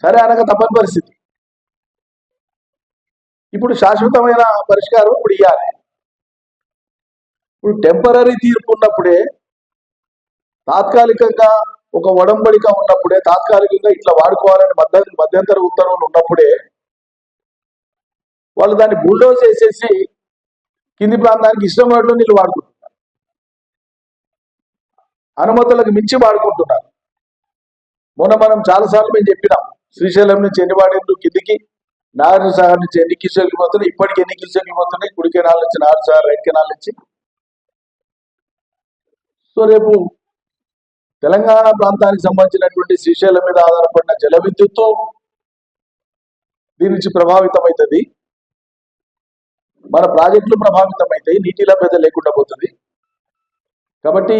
సరే అనక తప్పని పరిస్థితి. ఇప్పుడు శాశ్వతమైన పరిష్కారం ఇప్పుడు ఇవ్వాలి. ఇప్పుడు టెంపరీ తీర్పు ఉన్నప్పుడే, తాత్కాలికంగా ఒక ఒడంబడిక ఉన్నప్పుడే, తాత్కాలికంగా ఇట్లా వాడుకోవాలని మధ్యంతర ఉత్తర్వులు ఉన్నప్పుడే వాళ్ళు దాన్ని బుల్డోజ్ చేసేసి కింది ప్రాంతానికి ఇష్టమైనట్లు నీళ్ళు వాడుకుంటున్నారు, అనుమతులకు మించి వాడుకుంటున్నారు. మొన్న మనం చాలాసార్లు మేము చెప్పినాం, శ్రీశైలం నుంచి ఎన్ని వాడిండ్రు కిందికి, నాగార్జున సాగర్ నుంచి ఎన్ని కిలోమీటర్లు పోతున్నాయి, ఇప్పటికి ఎన్ని కిలోమీటర్లు పోతున్నాయి, కుడి కెనాల్ నుంచి నాగార్జున సాగర్, రైట్ కెనాల్ నుంచి. సో రేపు తెలంగాణ ప్రాంతానికి సంబంధించినటువంటి శ్రీశైలం మీద ఆధారపడిన జల విద్యుత్తు దీని నుంచి ప్రభావితమవుతుంది, మన ప్రాజెక్టులు ప్రభావితమవుతాయి, నీటి లభ్యత లేకుండా పోతుంది. కాబట్టి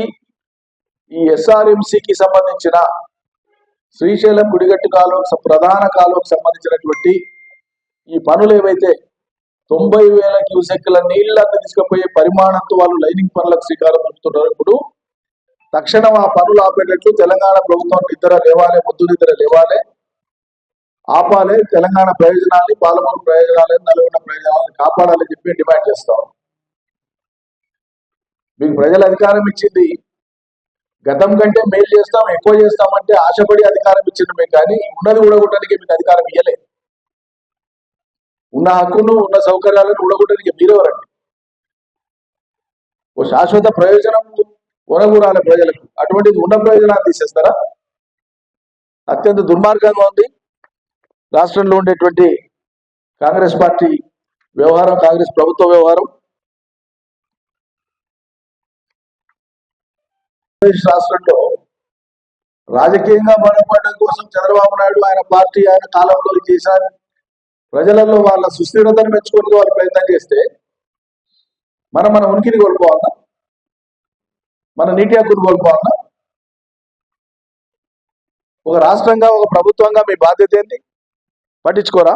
ఈ ఎస్ఆర్ఎంసికి సంబంధించిన శ్రీశైలం గుడిగట్టు కాలువకు ప్రధాన కాలువకు సంబంధించినటువంటి ఈ పనులు ఏవైతే 90,000 క్యూసెక్కుల నీళ్లను తీసుకుపోయే పరిమాణంతో వాళ్ళు లైనింగ్ పనులకు శ్రీకారం చుడుతున్నారు. ఇప్పుడు తక్షణం ఆ పనులు ఆపేటట్లు తెలంగాణ ప్రభుత్వం నిద్ర లేవాలి, ముద్దు నిద్ర లేవాలి, ఆపాలి. తెలంగాణ ప్రయోజనాల్ని, పాలమూరు ప్రయోజనాలని, నల్గొండ ప్రయోజనాలను కాపాడాలని చెప్పి డిమాండ్ చేస్తాం. మీకు ప్రజలు అధికారం ఇచ్చింది, గతం కంటే మేలు చేస్తాం, ఎక్కువ చేస్తామంటే ఆశపడి అధికారం ఇచ్చింది మేము, కానీ ఉన్నది ఊడగొట్టడానికి మీకు అధికారం ఇవ్వలే. ఉన్న హక్కును, ఉన్న సౌకర్యాలను ఊడగొట్టడానికి మీరెవరండి? ఓ శాశ్వత ప్రయోజనం కొనగూరాలి ప్రజలకు, అటువంటిది ఉన్న ప్రయోజనాలు తీసేస్తారా? అత్యంత దుర్మార్గంగా ఉంది రాష్ట్రంలో ఉండేటువంటి కాంగ్రెస్ పార్టీ వ్యవహారం, కాంగ్రెస్ ప్రభుత్వ వ్యవహారం. రాష్ట్రంలో రాజకీయంగా బలపడడం కోసం చంద్రబాబు నాయుడు ఆయన పార్టీ ఆయన కాలంలో చేశారు. ప్రజలలో వాళ్ళ సుస్థిరతను మెచ్చుకొని వాళ్ళు ప్రయత్నం చేస్తే మన ఉనికిని కోల్పోవాలన్నా, మన నీటి హక్కును కోల్పోవాలన్నా? ఒక రాష్ట్రంగా, ఒక ప్రభుత్వంగా మీ బాధ్యత ఏంటి? పట్టించుకోరా?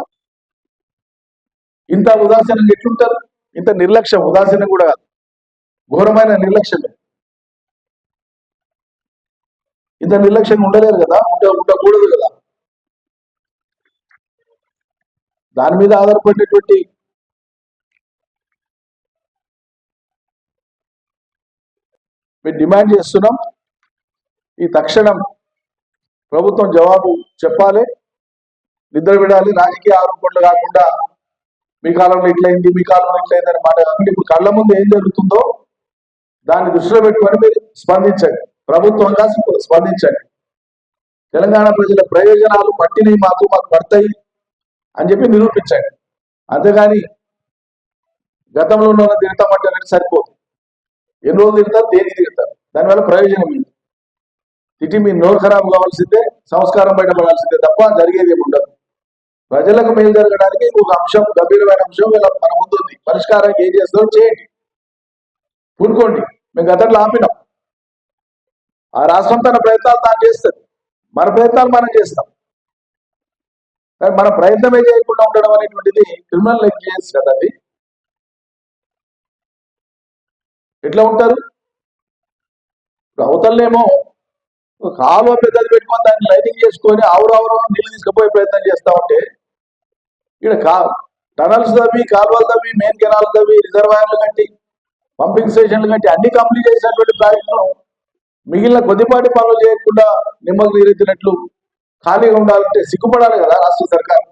ఇంత ఉదాసీనంగా ఎట్లుంటారు? ఇంత నిర్లక్ష్యం, ఉదాసీనం కూడా కాదు, ఘోరమైన నిర్లక్ష్యం. ఇంత నిర్లక్ష్యంగా ఉండలేరు కదా, ఉండకూడదు కదా. దాని మీద ఆధారపడినటువంటి మేము డిమాండ్ చేస్తున్నాం. ఈ తక్షణం ప్రభుత్వం జవాబు చెప్పాలి, నిద్ర విడాలి. రాజకీయ ఆరోపణలు కాకుండా మీ కాలంలో ఇట్లయింది, మీ కాలంలో ఇట్లయింది అని మాట కాకుండా ఇప్పుడు కళ్ళ ముందు ఏం జరుగుతుందో దాన్ని దృష్టిలో పెట్టుకొని మీరు స్పందించండి, ప్రభుత్వంగా స్పందించండి. తెలంగాణ ప్రజల ప్రయోజనాలు పట్టినవి మాకు పడతాయి అని చెప్పి నిరూపించండి. అంతేగాని గతంలో ఉన్న తిడతామంటే సరిపోదు. ఎన్ని రోజులు తిడతారు, దేనికి తిడతారు, దానివల్ల ప్రయోజనం లేదు. తిట్టి మీ నోరు ఖరాబు కావాల్సిందే, సంస్కారం బయటపడాల్సిందే తప్ప జరిగేది ఏమి ఉండదు. ప్రజలకు మేలు జరగడానికి ఒక అంశం, గంభీరమైన అంశం మన ముందు ఉంది. పరిష్కారానికి ఏం చేస్తారో చేయండి, పూనుకోండి. మేము గతంలో ఆపినాం. ఆ రాష్ట్రం తన ప్రయత్నాలు తాను చేస్తుంది, మన ప్రయత్నాలు మనం చేస్తాం. కానీ మన ప్రయత్నమే చేయకుండా ఉండడం అనేటువంటిది క్రిమినల్ నెగ్లిజెన్స్ కదండి. ఎట్లా ఉంటారు? అవతలనేమో కాలువ పెద్దది పెట్టుకొని దాన్ని లైనింగ్ చేసుకొని ఆవురావురు నీళ్ళు తీసుకుపోయే ప్రయత్నం చేస్తా ఉంటే, ఇక్కడ టనల్స్ తవ్వి, కాలువలు తవ్వి, మెయిన్ కెనాల్ తవ్వి, రిజర్వాయర్లు కట్టి, పంపింగ్ స్టేషన్లు కట్టి అన్ని కంప్లీట్ చేసినటువంటి ప్రాజెక్టులు మిగిలిన కొద్దిపాటి పనులు చేయకుండా నిమ్మకు నీరెత్తినట్లు ఖాళీగా ఉండాలంటే సిగ్గుపడాలి కదా రాష్ట్ర సర్కార్.